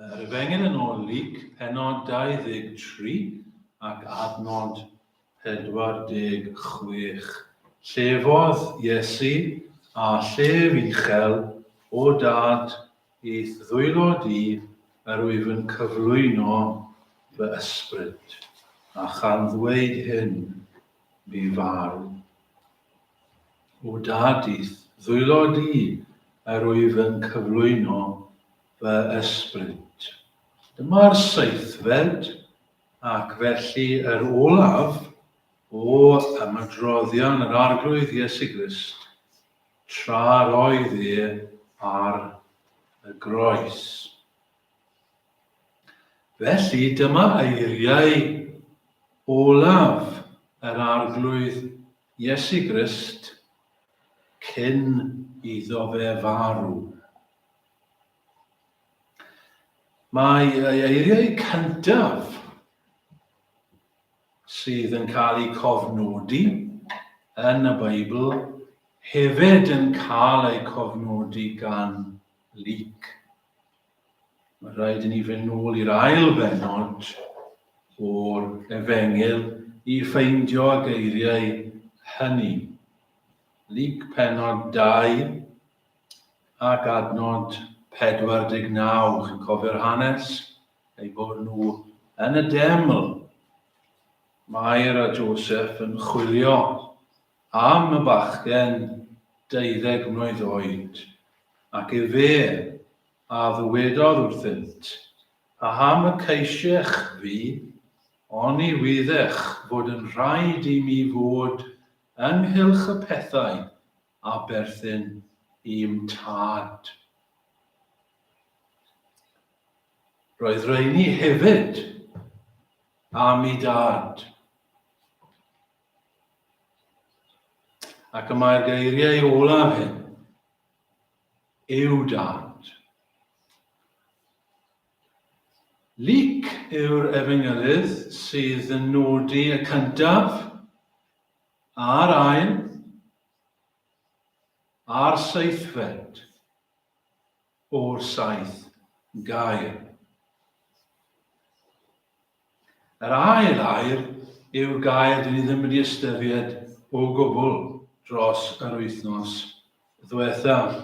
Yr Efengyl yn ôl Luc, pennod 23 ac adnod 46. Llefodd Iesu a llef uchel o dad i'th ddwylo di yr wyf yn cyflwyno fy ysbryd, a chan ddweud hyn bu farw. O dad i'th ddwylo di yr wyf yn cyflwyno fy ysbryd. Dyma'r seithfed, ac felly yr olaf o ymadroddion yr arglwydd Iesu Grist tra roedd ar y groes. Felly dyma eiriau olaf yr arglwydd Iesu Grist cyn iddo fe farw. Mae eiriau cyntaf sydd yn cael eu cofnodi yn y Beibl hefyd yn cael eu cofnodi gan Luc. Mae rhaid i ni fynd nôl i'r ail bennod o'r Efengyl i ffeindio geiriau hynny. Luc pennod 2 ac adnod 49, chi'n cofio'r hanes, ei bod nhw yn y deml. Mair a Joseph yn chwilio am y bachgen 12 mlwydd oed, ac fe a ddywedodd wrthynt, a am y ceisiech fi, oni wyddech fod yn rhaid i mi fod ynghylch y pethau a berthyn i'm tad. Roedd rheini hefyd am ei dad. Ac y mae'r geiriau olaf hyn, yw dad. Luc yw'r efengylydd sydd yn nodi y cyntaf a'r ail a'r seithfed o'r 7 gair. Yr ail yw'r gair dyn ni ddim wedi ystyried o gwbl dros yr wythnos ddiwethaf,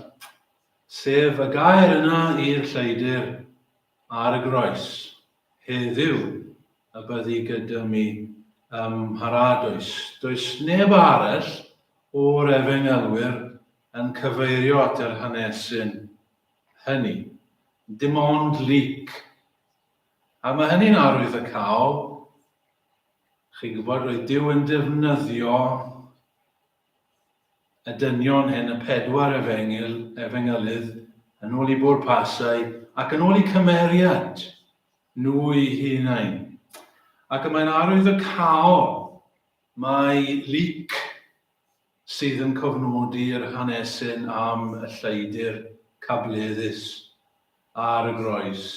sef y gair yna i'r lleidyr ar y groes. Heddiw y byddi gyda mi ymharadwys. Does neb arall o'r efengylwyr yn cyfeirio at yr hanesyn hynny. Dim ond Luc. A mae hynny'n arwyddocaol. Chi'n gwybod, roedd Duw yn defnyddio y dynion hyn, y 4 efengylydd, yn ôl i bwrpasau ac yn ôl i cymeriad nhw eu hunain. Ac mae'n arwyddocaol. Mae Luc sydd yn cofnodi'r hanesyn am y lleidyr cableddus ar y groes,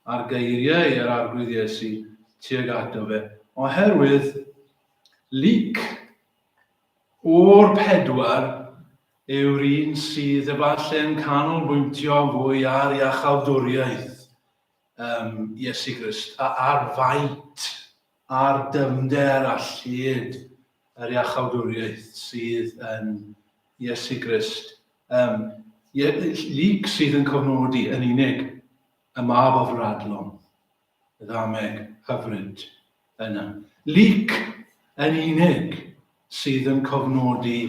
a'r geiriau yr arglwydd Iesu tuag ato fe. Oherwydd, Luc o'r 4 yw'r un sydd efallai'n canolbwyntio fwy ar iachawdwriaeth Iesu Grist, a'r faint, a'r dyfnder a lled yr iachawdwriaeth sydd yn Iesu Grist. Luc sydd yn cofnodi yn unig y mab o Fradlon, y ddameg hyfryd yna. Luc yn unig sydd yn cofnodi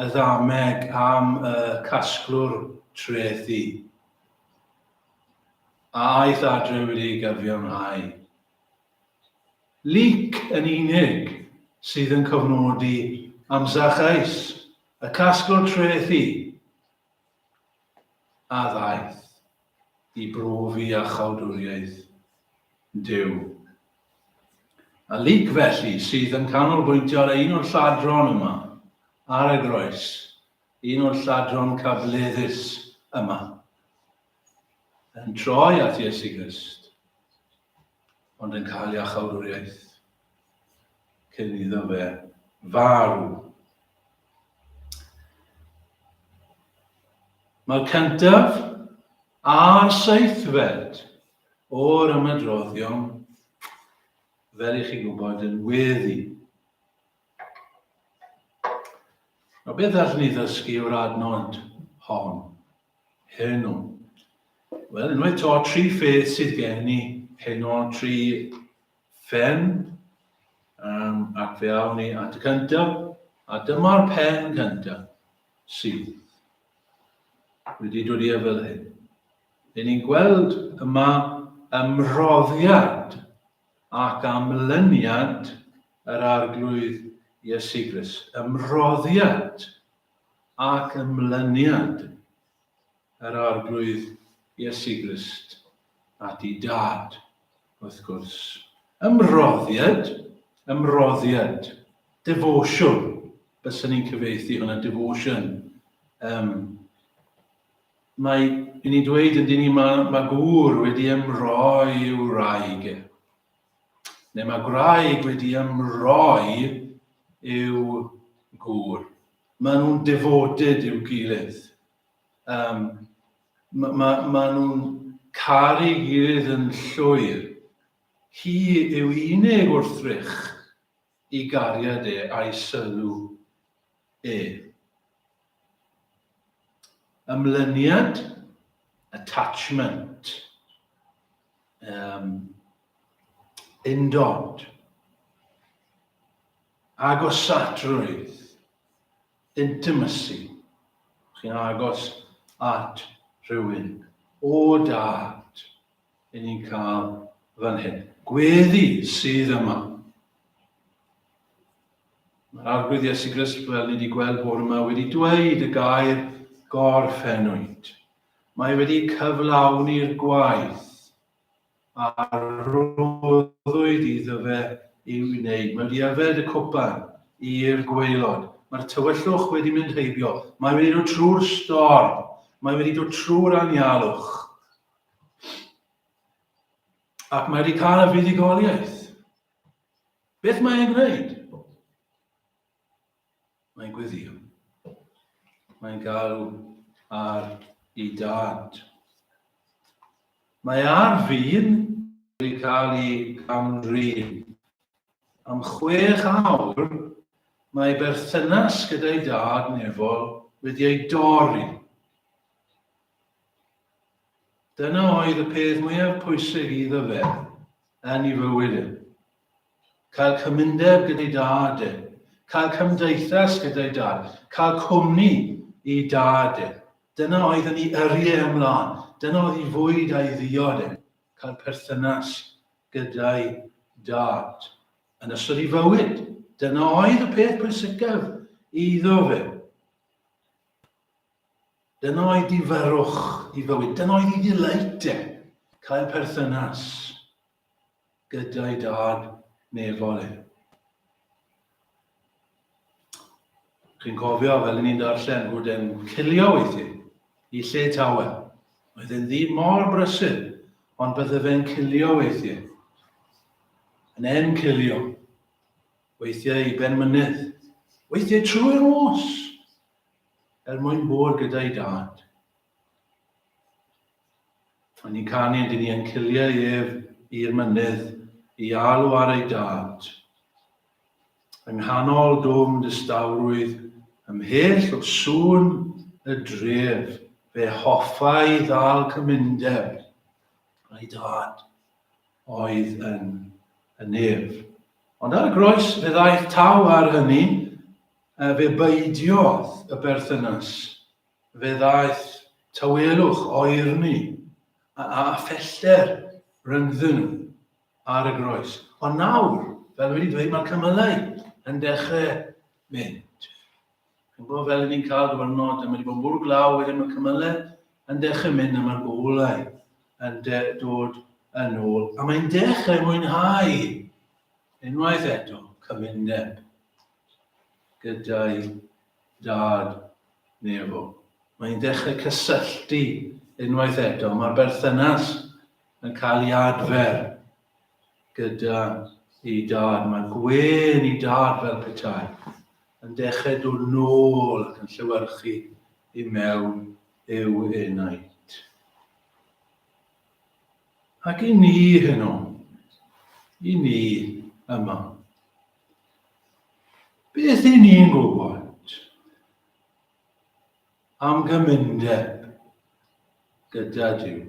y ddameg am y casglwr trethi. A aeth adre wedi gyfiawnhau. Luc yn unig sydd yn cofnodi am Zacchaeus, y casglwr trethi, a ddaeth i brofi a chawdwriaeth Duw. A Luc felly sydd yn canolbwyntio ar un o'r lladron yma ar y groes, un o'r lladron cableddus yma, yn troi at Iesu Grist, ond yn cael ei chawdwriaeth cyn iddo fe farw. Mae'r cyntaf a'r seithfed o'r ymadroddion, fel i chi gwybod, yn weddi. O beth allwn ni ddysgu o'r adnod hon? Heno. Wel, unwaith to 3 pheth sydd gen ni heno, 3 ffen, ac fe awn ni at y cyntaf, a dyma'r pen cyntaf sydd wedi dod i fel hyn. Rydyn ni'n gweld yma ymroddiad ac amlyniad yr arglwydd Iesu Grist. Ymroddiad ac ymlyniad yr arglwydd Iesu Grist at ei dad, wrth gwrs. Ymroddiad, devotion, byswn ni'n cyfieithu hwnna, devotion. Mae ni'n dweud yn dyn ni mae gŵr wedi ymroi i'w wraig. Neu mae gwraig wedi ymroi i'w gŵr. Maen nhw'n devoted i'w gilydd. Maen nhw'n caru gilydd yn llwyr. Hi yw unig wrthrych i gariad a'i sylw Ymlyniad, attachment, undod, agosatrwydd, intimacy. Chi'n agos at rhywun. O dad, i ni'n cael fan hyn. Gweddi sydd yma. Mae'r arglwydd Iesu Grist, fel ni wedi gweld bore yma, wedi dweud y gair gorffennwyd. Mae wedi cyflawni'r gwaith a roddwyd iddo fe i'w wneud. Mae wedi yfed y cwpan i'r gwaelod. Mae'r tywyllwch wedi mynd heibio. Mae wedi dod trwy'r storm. Mae wedi dod trwy'r anialwch. Ac mae wedi cael y fuddugoliaeth. Beth mae'n gwneud? Mae'n gweddio. Mae'n galw ar ei dad. Mae ar fin wedi cael ei gamdrin. Am 6 awr, mae berthynas gyda'i dad nefol wedi ei dorri. Dyna oedd y peth mwyaf pwysig iddo fe yn ei fywyd. Cael cymundeb gyda'i dad. Cael cymdeithas gyda'i dad. Cael cwmni i dad. Dyna oedd yn ei yrru ymlaen. Dyna oedd ei fwyd a'i ddiod. Cael perthynas gyda'i dad. Yn ystod ei fywyd. Dyna oedd y peth pwysicaf iddo fe. Dyna oedd ei fyrwch i fywyd. Dyna oedd ei ddileit cael perthynas gyda'i dad nefol. Chi'n cofio fel ni'n darllen bod e'n cilio weithiau i lle tawer. Oedd e'n ddyn mor brysur, ond bydde fe'n cilio weithiau. Yn encilio. Weithiau i ben mynydd. Weithiau trwy'r nos. Mwyn bod gyda'i dad. A ni'n canu yn dyn ni encilio ef i'r mynydd i alw ar ei dad. Yng nghanol dwm distawrwydd, ymhell o sŵn y dref, fe hoffai ddal cymundeb. Ei dad oedd yn ef. Ond ar y groes, fe ddaeth taw ar hynny, fe beidiodd y berthynas. Fe ddaeth tawelwch oerni a phellter rhyngddyn nhw ar y groes. Ond nawr, fel wedi dweud, mae'r cymylau yn dechrau mynd. Yn bod fel ni'n cael diwrnod, mae wedi bod bwrw glaw wedyn mae'r cymylau yn dechrau mynd a mae'r golau yn dod yn ôl. A mae'n dechrau mwynhau unwaith eto cymundeb gyda'i dad nefol. Mae'n dechrau cysylltu unwaith eto. Mae'r berthynas yn cael ei adfer gyda ei dad. Mae gwen ei dad fel petai yn dechrau dod nôl ac yn llewyrchu i mewn i'w enaid. Ac i ni heno, i ni yma, beth i ni'n gwybod am gymundeb gyda Duw?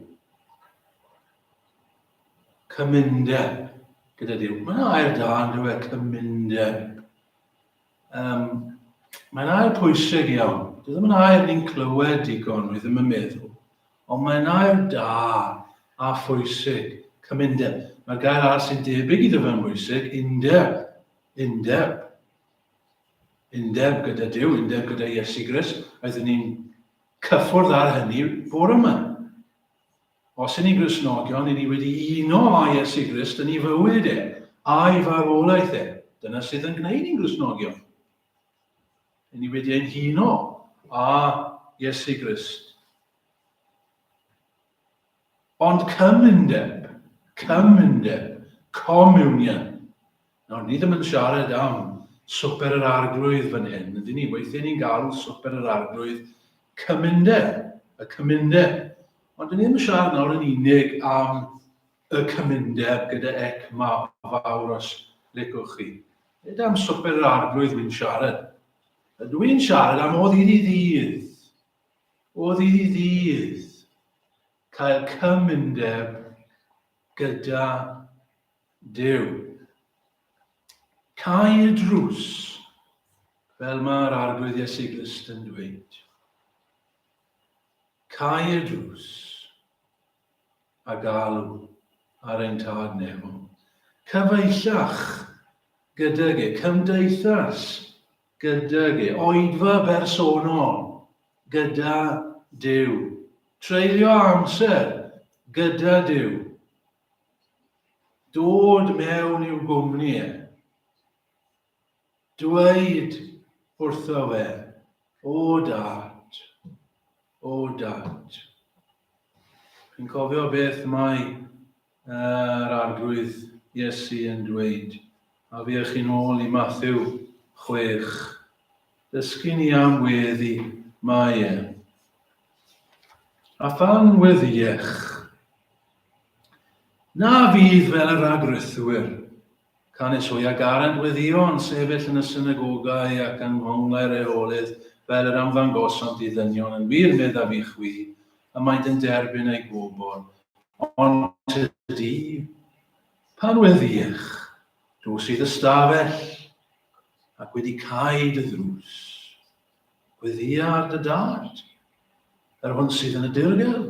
Cymundeb gyda Duw. Mae'n air da yn dweud cymundeb. Mae'n air pwysig iawn. Dyw ddim yn air ni'n clywed digon, wi ddim yn meddwl. Ond mae'n air da a phwysig. Cymundeb. Mae'r gair ar sy'n debyg iddo fe'n bwysig, undeb. Undeb. Undeb gyda Duw, undeb gyda Iesu Grist. Roeddwn ni'n cyffwrdd ar hynny bore yma. Os y'n ni'n Gristnogion, ni wedi uno â Iesu Grist yn ei fywyd a'i farwolaeth Dyna sydd yn gwneud ni'n Gristnogion. Ni wedi ein huno â Iesu Grist. Ond cymundeb, communion. Nawr, ni ddim yn siarad am swper yr arglwydd fan hyn. Ydyn ni, weithiau ni'n galw swper yr arglwydd cymundeb, y cymundeb. Ond dyn ni ddim yn siarad nawr yn unig am y cymundeb gyda fawr os licwch chi. Nid am swper yr arglwydd wy'n siarad. Dwi'n siarad am o ddydd i ddydd, cael cymundeb gyda Duw. Cau y drws, fel mae'r arglwydd Iesu Grist yn dweud. Cau y drws a galw ar ein tad nefo. Cyfeillach gyda ge, cymdeithas gyda ge, oedfa bersonol gyda Duw. Treulio amser gyda Duw. Dod mewn i'w gwmni Dweud wrtho fe, o dad, o dad. Fi'n cofio beth mae yr arglwydd Iesu yn dweud. A fiech chi'n ôl i Mathew 6. Dysgu ni am weddi mae A phan weddiech, na fydd fel yr agrythwyr, canis ag arant weddion sefyll yn y synagogau ac yn nghlongau'r eholydd fel yr amddangosant i ddynion yn wir medda fi chwi, a maent yn derbyn ei gwobr. Ond tydi, pan weddiech, dw sydd ystafell ac wedi caid y ddrws. Weddia ar dy dad, yr hwn sydd yn y dirgel.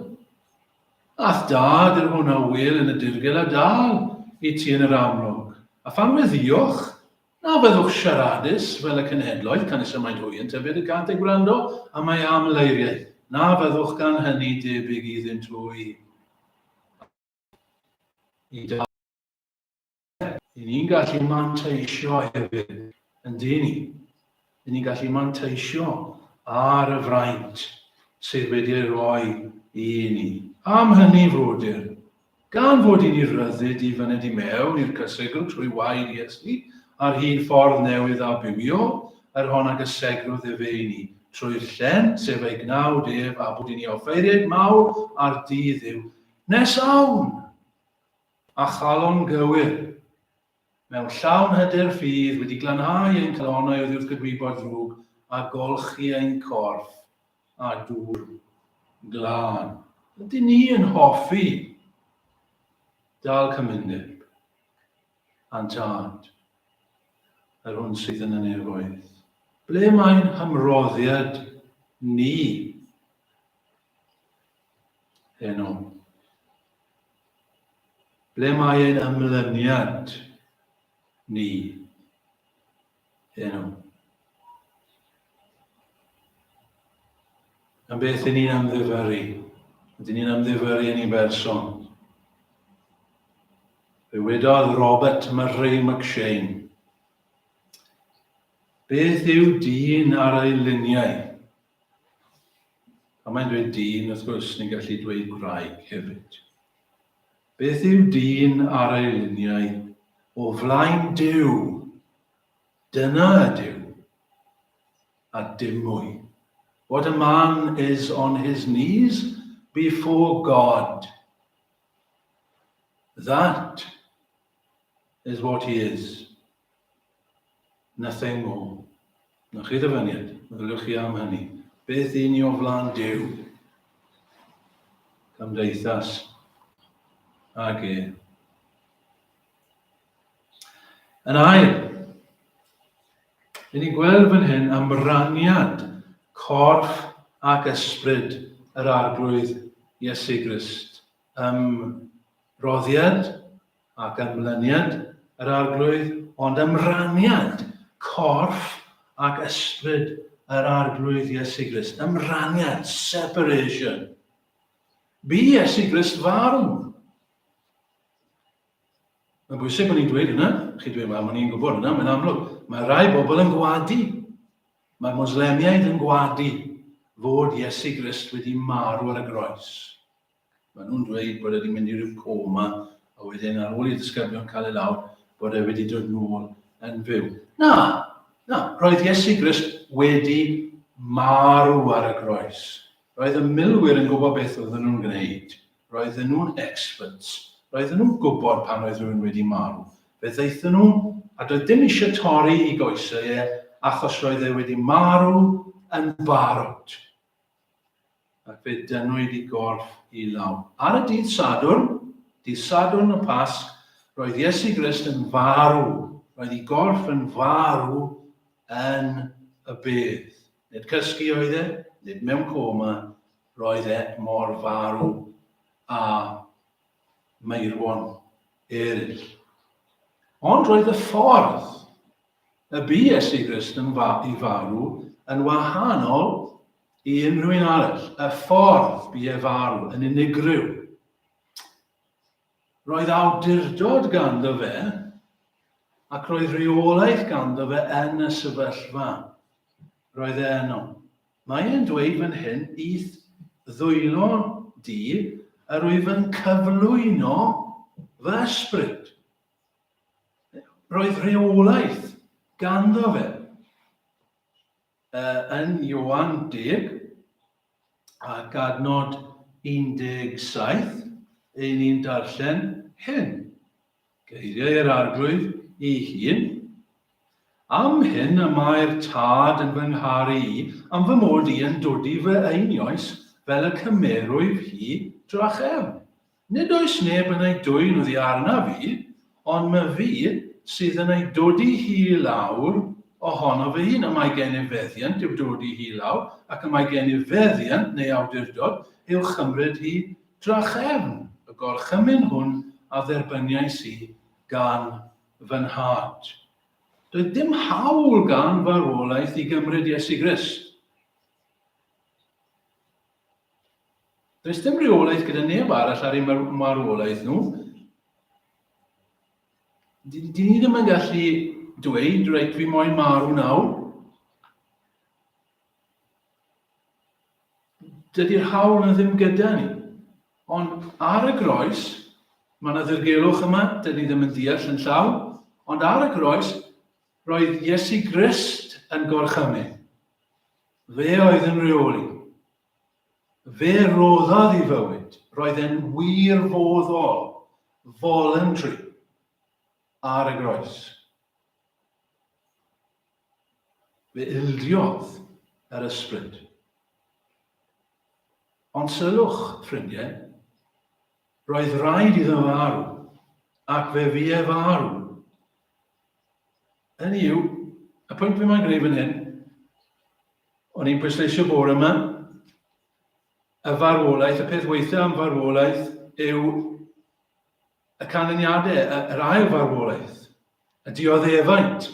Ath dad yr hwn a wyl yn y dirgel a dal i ti yn yr amlwg. A phan weddiwch, na fyddwch siaradus fel y cenhedloedd, canis ymaint hwynt hefyd y gant ei gwrando, a mae am leiriau. Na fyddwch gan hynny debyg iddynt hwy. I ni'n gallu manteisio hefyd, yn dyn. I ni'n gallu manteisio ar y fraint sydd wedi rhoi i ni. Am hynny frodyr, gan fod i ni ryddid i fyned i mewn i'r cysegrw trwy waed Iesu, ar hyn ffordd newydd a bywio, yr hon ag y segrwdd e fe i ni, trwy'r llen, sef ei gnawd ef, a bod i ni offeiriad mawr ar dydd yw, nes awn, a chalon gywir, mewn llawn hyder ffydd wedi glanhau ein calonau oddi wrth gydwybod ddrwg, a golchi ein corff a dŵr glân. Ydyn ni yn hoffi dal cymundeb a'n tad, yr hwn sydd yn y nefoedd. Ble mae'n hymroddiad ni heno? Ble mae ein ymlyniad ni heno? Am beth yn ni'n ymddiferu? Ydyn ni'n ymddiferu yn ei berson? Fe wedodd Robert Murray McShane, beth yw dyn ar ei luniau? A mae'n dweud dyn, wrth gwrs, ni'n gallu dweud gwraig hefyd. Beth yw dyn ar ei luniau o flaen Duw? Dyna y Duw, a dim mwy. What a man is on his knees before God. That is what he is. Nothing more. Na chi ddyfyniad, meddyliwch chi am hynny. Beth un i o flan Duw? Cymdeithas ag e. Yn ail, i ni gweld fan hyn ymraniad corff ac ysbryd yr arglwydd Iesu Grist. Roddiad ac ymlyniad yr arglwydd, ond ymraniad corff ac ysbryd yr arglwydd Iesu Grist. Ymraniad, separation. Bu Iesu Grist farw. Mae'n bwysig bod ni'n dweud hynna. Chi dweud, mae ni'n gwybod hynna, mae'n amlwg. Mae rai bobl yn gwadu. Mae'r Moslemiaid yn gwadu fod Iesu Grist wedi marw ar y groes. Mae nhw'n dweud bod wedi mynd i ryw coma, a wedyn ar ôl i'r disgyblion cael ei lawr, bod e wedi dod nôl yn fyw. Na, roedd Iesu Grist wedi marw ar y groes. Roedd y milwyr yn gwybod beth oedden nhw'n gwneud. Roedden nhw'n experts. Roedden nhw'n gwybod pan oedd rhywun wedi marw. Fe ddeithon nhw, a doedd dim eisiau torri i goesau e, achos roedd e wedi marw yn barod. Ac fe dynwyd i gorff i law. Ar y dydd Sadwrn y Pasg, roedd Iesu Grist yn farw. Roedd ei gorff yn farw yn y bedd. Nid cysgu oedd e, nid mewn coma, roedd e mor farw a meirwon eraill. Ond roedd y ffordd y bu Iesu Grist yn i farw yn wahanol i unrhyw un arall. Y ffordd bu e farw yn unigryw. Roedd awdurdod ganddo fe ac roedd reolaeth ganddo fe yn y sefyllfa. Roedd e yno. Mae e'n dweud fan hyn, i'th ddwylo di yr wyf yn cyflwyno fy ysbryd. Roedd reolaeth ganddo fe. Yn Ioan 10, ac adnod 17, ein ni'n darllen hyn. Geiriau yr arglwydd ei hun. Am hyn y mae'r tad yn fy ngharu i, am fy mod i yn dodi fy einioes fel y cymerwyf hi drachefn. Nid oes neb yn ei dwyn oddi arna fi, ond mae fi sydd yn ei dodi hi lawr ohono fy hun. Y mae gen i feddiant yw dodi hi lawr, ac y mae gen i feddiant neu awdurdod yw chymryd hi drachefn. Y gorchymyn hwn a dderbyniais i gan fy nhad. Doedd dim hawl gan farwolaeth i gymryd Iesu Grist. Does dim reolaeth gyda neb arall ar ei marwolaeth nhw. Di ni ddim yn gallu dweud, reit, fi moyn marw nawr. Dydy'r hawl na ddim gyda ni. Ond ar y groes, mae yna ddirgelwch yma, dyn ni ddim yn deall yn llaw, ond ar y groes, roedd Iesu Grist yn gorchymyn. Fe oedd yn reoli. Fe roddodd i fywyd. Roedd e'n wirfoddol, voluntary, ar y groes. Fe ildiodd yr ysbryd. Ond sylwch, ffrindiau, roedd rhaid iddo farw, ac fe fu e farw. Hynny yw, y pwynt fe mae'n gwneud fan hyn, o'n i'n pwysleisio bore yma, y farwolaeth, y peth weithiau am farwolaeth yw y canlyniadau, yr ail farwolaeth, y dioddefaint.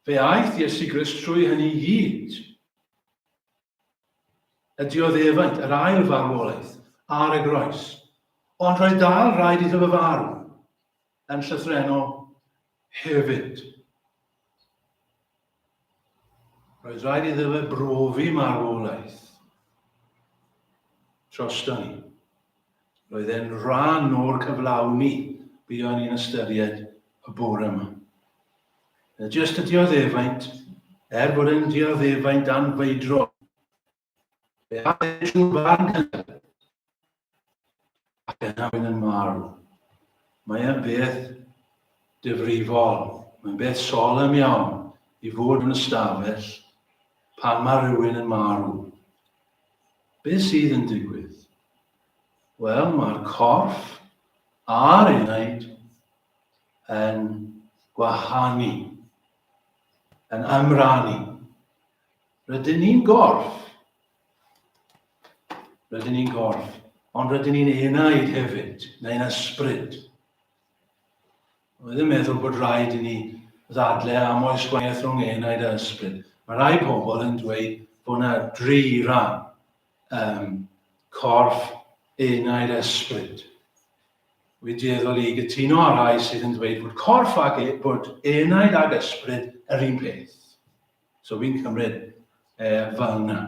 Fe aeth Iesu Grist trwy hynny i gyd. Y dioddefaint, yr ail farwolaeth, ar y groes. Ond roedd dal rhaid iddo fe farw yn llythrennol hefyd. Roedd rhaid iddo fe brofi marwolaeth trosto ni. Roedd e'n rhan o'r cyflawni buon ni'n ystyried y bore yma. Jyst y dioddefaint, bod e'n dioddefaint anfeidrol. Fe a eisiau barn cyntaf. Ac yna fydd yn marw. Mae'n beth difrifol. Mae'n beth solemn iawn i fod yn ystafell pan mae rhywun yn marw. Beth sydd yn digwydd? Wel, mae'r corff a'r enaid yn gwahanu, yn ymrannu. Rydyn ni'n gorff, ond rydyn ni'n enaid hefyd, neu'n ysbryd. Oedd yn meddwl bod rhaid i ni ddadlau am oes gwahaniaeth rhwng enaid a ysbryd. Mae rai pobl yn dweud bod yna 3 ran, corff, enaid, ysbryd. Wedi eddol i gytuno ar rai sydd yn dweud bod corff bod enaid ag ysbryd yr un peth. So fi'n cymryd fel yna.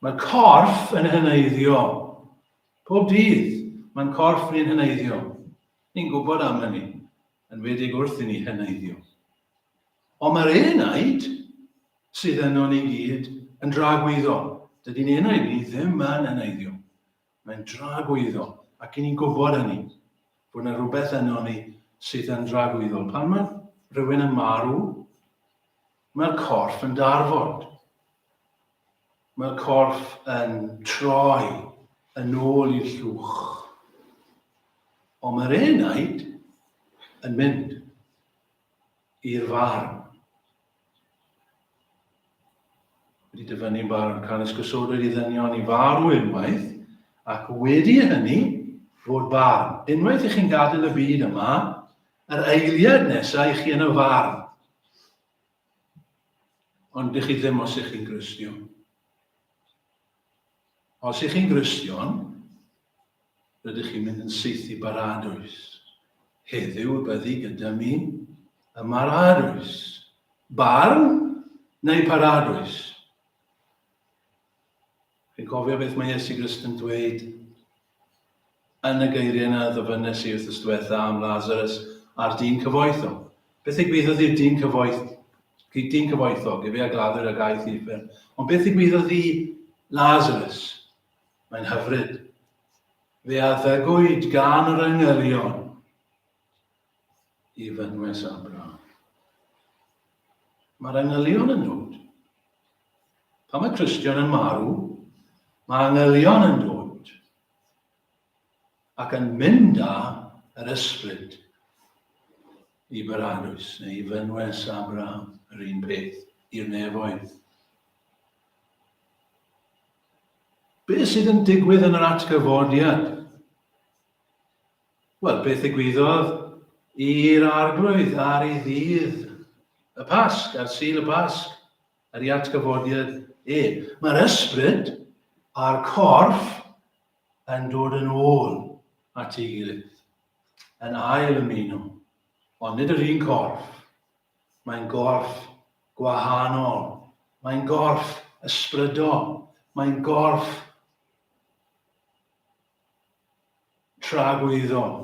Mae corff yn heneiddio. Pob dydd, mae'n corff ni'n heneiddio. Ni'n gwybod am hynny, yn wedig wrth i ni heneiddio. Ond mae'r enaid sydd yno ni gyd yn dragwyddo. Dydy'n enaid ni ddim yn heneiddio. Mae'n dragwyddo, ac i ni'n gwybod hynny, bod yna rhywbeth yno ni sydd yn dragwyddo. Pan mae rhywun yn marw, mae'r corff yn darfod. Mae'r corff yn troi yn ôl i'r llwch. Ond mae'r enaid yn mynd i'r farn. Wedi dyfynnu'n barn cael ysgwysodwyd i ddynion i farw unwaith, ac wedi hynny fod barn. Unwaith i chi'n gadael y byd yma, yr eiliad nesaf i chi yn y farn. Ond dych chi ddim os ych chi'n Gristion. Os ych chi'n Gristion, rydych chi'n mynd yn syth i baradwys. Heddiw y byddu gyda mi y maradwys. Barn neu paradwys? Chi'n cofio beth mae Iesu Grist yn dweud yn y geiriau yna ddyfynnes i wrth ystwetha am Lazarus a'r dyn cyfoethog. Beth ddigwyddodd i'r dyn cyfoethog, i fe a gladdwyd a gaeth Iffer. Ond beth ddigwyddodd i Lazarus? Mae'n hyfryd. Fe a ddygwyd gan yr angylion i fynwes Abraham. Mae'r angylion yn dod. Pan mae Cristion yn marw, mae angylion yn dod ac yn mynd â yr ysbryd i baradwys neu i fynwes Abraham, yr un peth, i'r nefoedd. Beth sydd yn digwydd yn yr atgyfodiad? Wel, beth ddigwyddodd i'r arglwydd ar ei ddydd y Pasg, ar Sul y Pasg, ar ei atgyfodiad Mae'r ysbryd a'r corff yn dod yn ôl at ei gilydd, yn ail ymuno, ond nid yr un corff. Mae'n gorff gwahanol, mae'n gorff ysbrydol, mae'n gorff tragwyddol.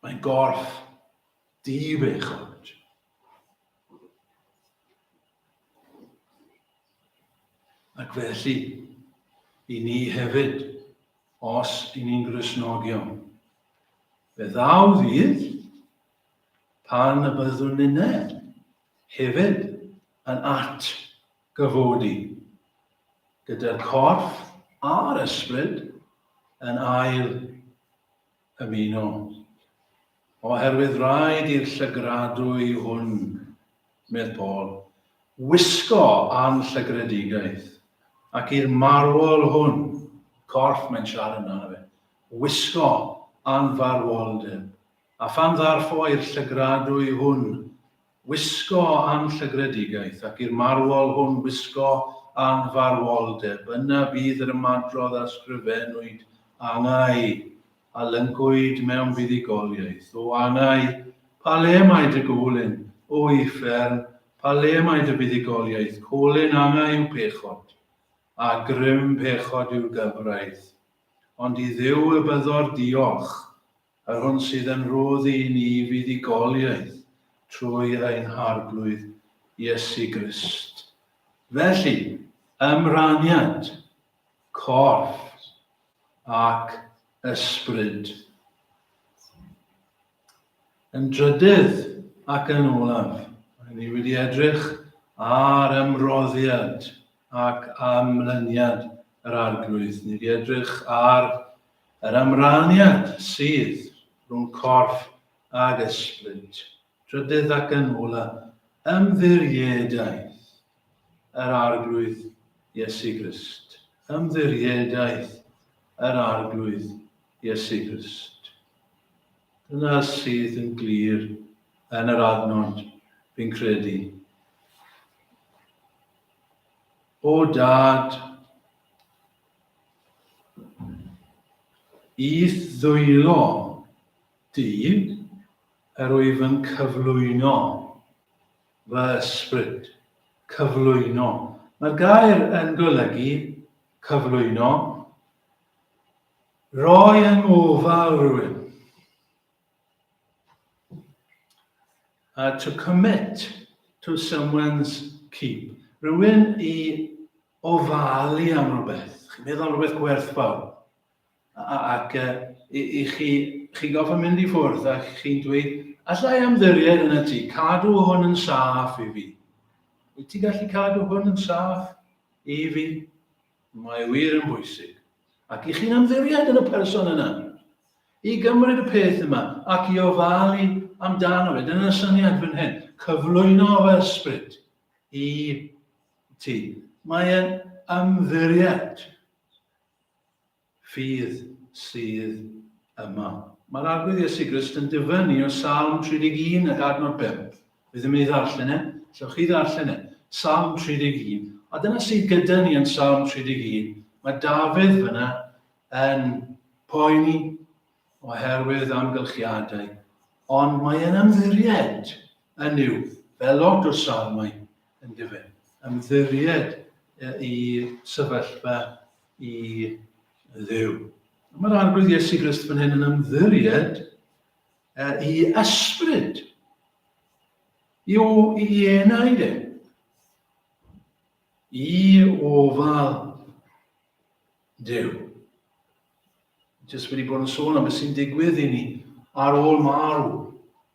Mae'n gorff dibechod. Ac felly, i ni hefyd, os i ni'n Gristnogion, fe ddaw ddydd pan y byddwn yna hefyd yn atgyfodi gyda'r corff a'r ysbryd yn ail ymuno. Oherwydd rhaid i'r llygradwy hwn, medd Paul, wisgo anllygredigaeth, ac i'r marwol hwn, corff mae'n siarad amdano fe, wisgo anfarwoldeb. A phan ddarffo i'r llygradwy hwn, wisgo anllygredigaeth, ac i'r marwol hwn wisgo anfarwoldeb. Yna bydd yr ymadrodd a sgrifennwyd angau a lyncwyd mewn buddigoliaeth. O angau, pa le mae dy gwlyn, o uffern, pa le mae dy buddigoliaeth, colyn angau yw pechod, a grym pechod yw'r gyfraith. Ond i Dduw y byddor diolch, ar hwn sydd yn roddi i ni fuddigoliaeth trwy ein harglwydd Iesu Grist. Felly, ymraniad corff ac ysbryd. Yn drydydd ac yn olaf, ni wedi edrych ar ymroddiad ac amlyniad yr arglwydd. Ni wedi edrych ar yr ymraniad sydd rhwng corff ag ysbryd. Drydydd ac yn olaf, ymddiriedais yr arglwydd Iesu Grist. Ymddiriedais yr arglwydd Iesu Grist. Dyna sydd yn glir yn yr adnod fi'n credu. O Dad, i ddwylo di yr wyf yn cyflwyno fy ysbryd. Cyflwyno. Mae'r gair yn golygu cyflwyno, roi yng ngofal rhywun. To commit to someone's keep. Rhywun i ofalu am rhywbeth. Chi'n meddwl am rhywbeth gwerthfawr. Ac i chi goffa mynd i ffwrdd ac chi'n dweud, allai ymddiried yn y ti, cadw hwn yn saff i fi. Wyt ti gallu cadw hwn yn saff i fi? Mae wir yn bwysig. Ac i chi'n ymddiried yn y person yna. I gymryd y peth yma ac i ofalu amdano fe. Dyna'r syniad fan hyn. Cyflwyno fy ysbryd i ti. Mae'n ymddiried ffydd sydd yma. Mae'r arglwydd Iesu Grist yn dyfynnu o Psalm 31 ac adnod 5. Fydd yn mynd i ddarllen e. So chi ddarllen e. Psalm 31. A dyna sydd gyda ni yn Psalm 31. Mae Dafydd fyna yn poeni oherwydd amgylchiadau. Ond mae'n ymddiried yn yw, fel lot o salmau yn dyfyn. Ymddiried i sefyllfa i Dduw. Mae'r arglwydd Iesu Grist fan hyn yn ymddiried i ysbryd. I enaid e. I ofal Duw. Jyst wedi bod yn sôn am beth sy'n digwydd i ni ar ôl marw.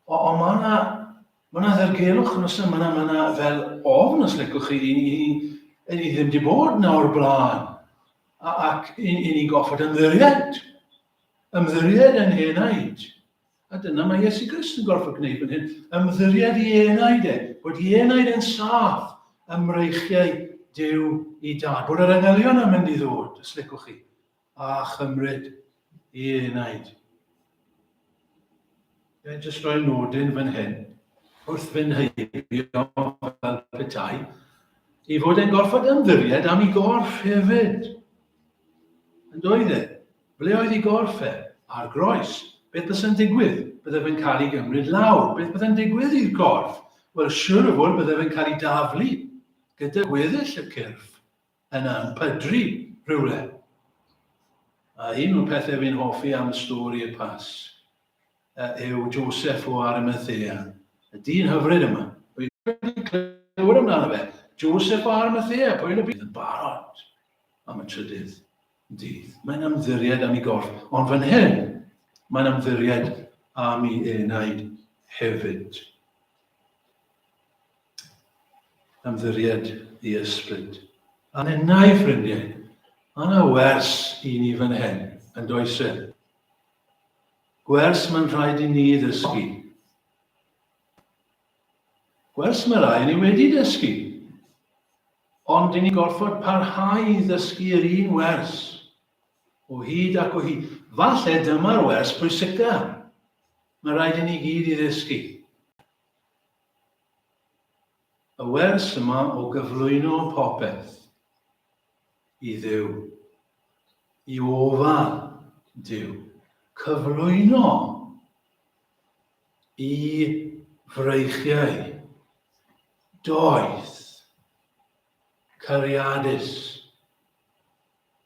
Ond mae yna ddergelwch yn ysyn, mae yna fel ofn os licwch chi, i ni ddim wedi bod nawr blaen. Ac i ni goffod ymddiried. Ymddiried yn enaid. A dyna mae Iesu Grist yn gorfod gwneud fan hyn. Ymddiried i enaid e. Bod i enaid yn saff ymreichiau Duw i Dad. Bod yr anghelion yn mynd i ddod, os licwch chi. A chymryd i enaid. Jyst roi nodyn fan hyn. Wrth fynd heibio fel petai. I fod e'n gorfod ymddiried am ei gorff hefyd. Yn doedd e? Ble oedd ei gorff e? Ar groes. Beth byddai'n digwydd? Bydde fe'n cael ei gymryd lawr. Beth byddai'n digwydd i'r gorff? Wel, siwr o fod bydde fe'n cael ei daflu gyda gweddill y cyrff yna yn pydru rhywle. A un o'r pethau fi'n hoffi am stori y Pasg yw Joseph o Arimathea. Y dyn hyfryd yma. Pwy wedi clywed amdano fe? Joseph o Arimathea. Pwy yn y bydd yn barod am y trydydd dydd. Mae'n ymddiried am ei gorff. Ond fan hyn, mae'n ymddiried am ei enaid hefyd. Ymddiried i ysbryd. A neu ffrindiau, yna wers i ni fan hyn, yn does e. Gwers mae'n rhaid i ni ddysgu. Gwers mae'n rhaid i ni wedi dysgu. Ond i ni gorfod parhau i ddysgu yr un wers. O hyd ac o hyd. Falle dyma'r wers pwysica. Mae'n rhaid i ni gyd i ddysgu. Y wers yma o gyflwyno popeth i Dduw. I ofal Duw. Cyflwyno i freichiau doeth, cariadus,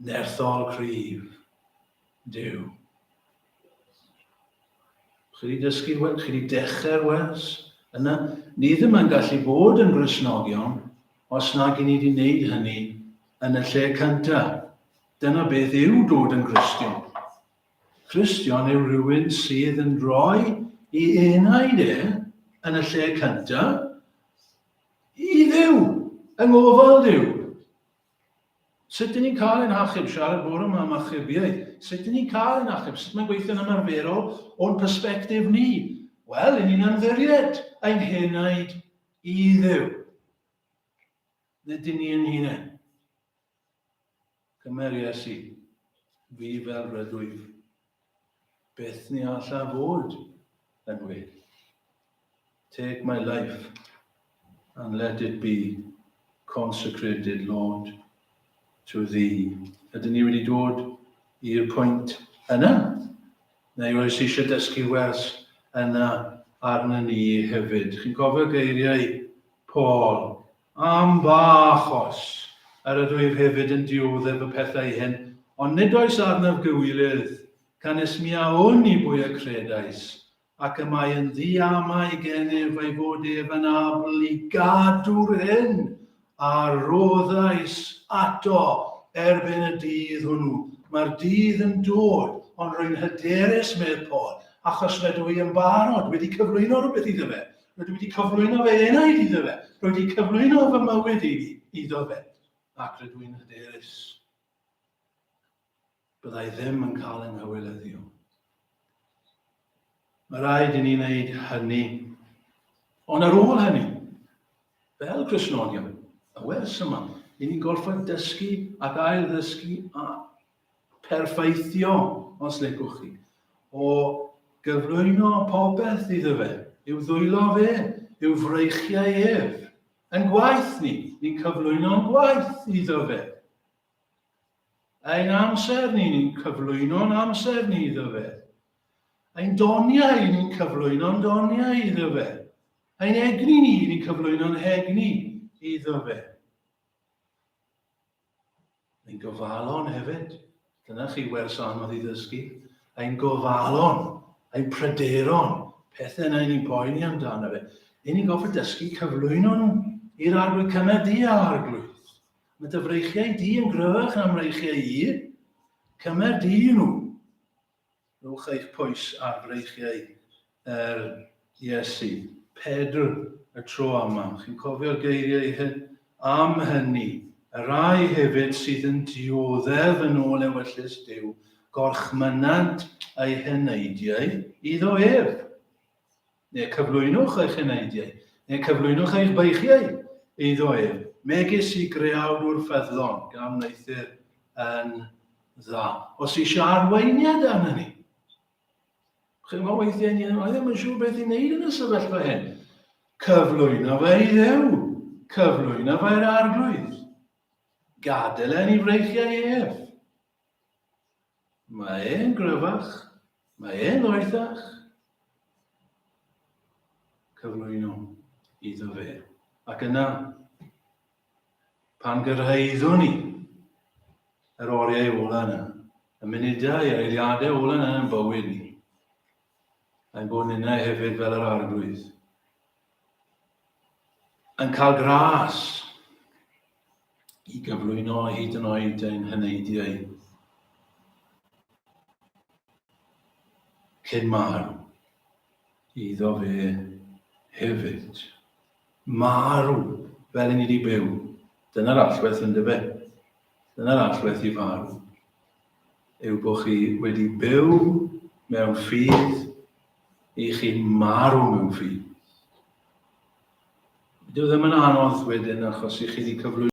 nerthol cryf, Duw. Chi wedi dysgu, chi wedi dechrau'r wers yna. Ni ddim yn gallu bod yn Gristnogion os nag i ni wedi wneud hynny yn y lle cyntaf. Dyna beth yw dod yn Gristion. Gristion yw rhywun sydd yn rhoi ei enaid yn y lle cyntaf i Dduw, yng ngofal Dduw. Sut dyn ni'n cael ein achub, siarad bore yma am achubiaeth, sut dyn ni'n cael ein achub, sut mae'n gweithio'n ymarferol o'n persbectif ni? Wel, yn ni'n ymddiried ein henaid i Dduw. Nid ni yn hunain. Cymer Iesu, fi fel rydwyf, beth ni alla fod yn well. Take my life and let it be consecrated, Lord, to thee. Ydyn ni wedi dod i'r pwynt yna? Neu oes eisiau dysgu wers yna arna ni hefyd? Chi'n cofio geiriau Paul, am bach os, yr ydwyf hefyd yn dioddef y pethau hyn, ond nid oes arnaf gywilydd, can ysmiawn i bwy y credais, ac y mae yn ddiamau gennyf ei fod ef yn abl i gadw'r hyn a roddais ato erbyn y dydd hwnnw. Mae'r dydd yn dod, ond rwy'n hyderus, medd Paul, achos rydw i yn barod wedi cyflwyno rhywbeth iddo fe. Rydw i wedi cyflwyno fe enaid iddo fe. Rydw i wedi cyflwyno fy mywyd iddo fe. Ac rydw i'n hyderus. Byddai ddim yn cael yng nghywilyddio. Mae rhaid i ni wneud hynny. Ond ar ôl hynny, fel Cristnogion, y wers yma, i ni'n gorfod dysgu ac ail-ddysgu a perfeithio, os licwch chi, o gyflwyno popeth iddo fe, i'w ddwylo fe, i'w freichiau ef. Yn gwaith ni, ni'n cyflwyno'n gwaith iddo fe. Ein amser ni'n cyflwyno'n amser ni iddo fe. Ein doniau ni'n cyflwyno'n doniau iddo fe. Ein egni ni'n cyflwyno'n egni iddo fe. Ein gofalon hefyd. Dyna chi wers anodd i ddysgu. Ein gofalon, ein pryderon, pethau yna ni'n poeni amdano fe. Ein ni'n goffa dysgu cyflwyno nhw i'r arglwydd cymer di a arglwydd. Mae dy freichiau di yn gryfach na mreichiau i. Cymer di nhw. Rwch eich pwys ar freichiau Iesu. Pedr y tro yma. Chi'n cofio'r geiriau hyn? Am hynny, y rai hefyd sydd yn dioddef yn ôl ewyllus Duw, gorchmynant eu heneidiau iddo ef. Neu cyflwynwch eich heneidiau, neu cyflwynwch eich beichiau iddo ef. Megis i greawdwr ffyddlon, gan wneithir yn dda. Os eisiau arweiniad arna ni. Chi'n gwybod weithiau ni, ddim yn siŵr beth i wneud yn y sefyllfa hyn. Cyflwyno fe i Dduw. Cyflwyno fe'r arglwydd. Gadael e'n i freichiau ef. Mae e'n gryfach. Mae e'n ddoethach. Cyflwyno iddo fe. Ac yna, pan gyrhaeddwn ni yr oriau ola yna, y munudau a'r eiliadau ola yna yn bywyd ni, a'n bod yna hefyd fel yr arglwydd, yn cael gras i gyflwyno hyd yn oed ein heneidiau cyn marw iddo fe hefyd. Marw fel i ni wedi byw. Dyna'r allwedd yn dyfe. Dyna'r allwedd i farw. Yw bod chi wedi byw mewn ffydd i chi marw mewn ffydd. Dyw ddim yn anodd wedyn achos i chi wedi cyflwyno